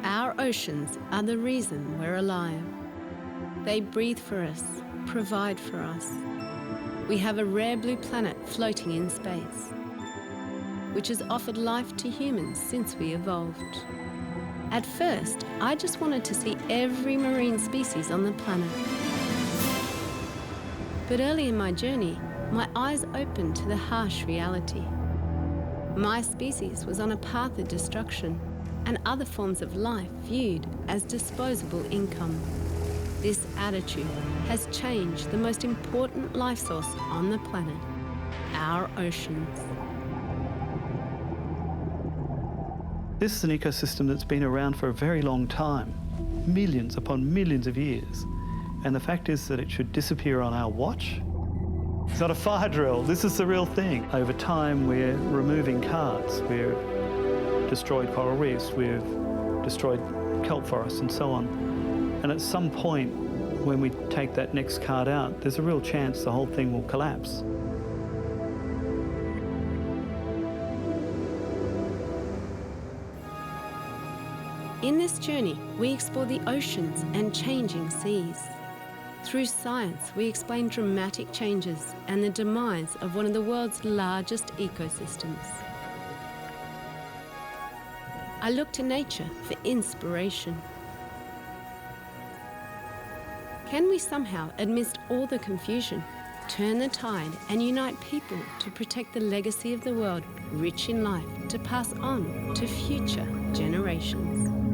Our oceans are the reason we're alive. They breathe for us, provide for us. We have a rare blue planet floating in space, which has offered life to humans since we evolved. At first, I just wanted to see every marine species on the planet. But early in my journey, my eyes opened to the harsh reality. My species was on a path of destruction, and other forms of life viewed as disposable income. This attitude has changed the most important life source on the planet, our oceans. This is an ecosystem that's been around for a very long time, millions upon millions of years. And the fact is that it should disappear on our watch. It's not a fire drill, this is the real thing. Over time, we're removing cards. We've destroyed coral reefs, we've destroyed kelp forests and so on. And at some point, when we take that next card out, there's a real chance the whole thing will collapse. In this journey, we explore the oceans and changing seas. Through science, we explain dramatic changes and the demise of one of the world's largest ecosystems. I look to nature for inspiration. Can we somehow, amidst all the confusion, turn the tide and unite people to protect the legacy of the world, rich in life, to pass on to future generations?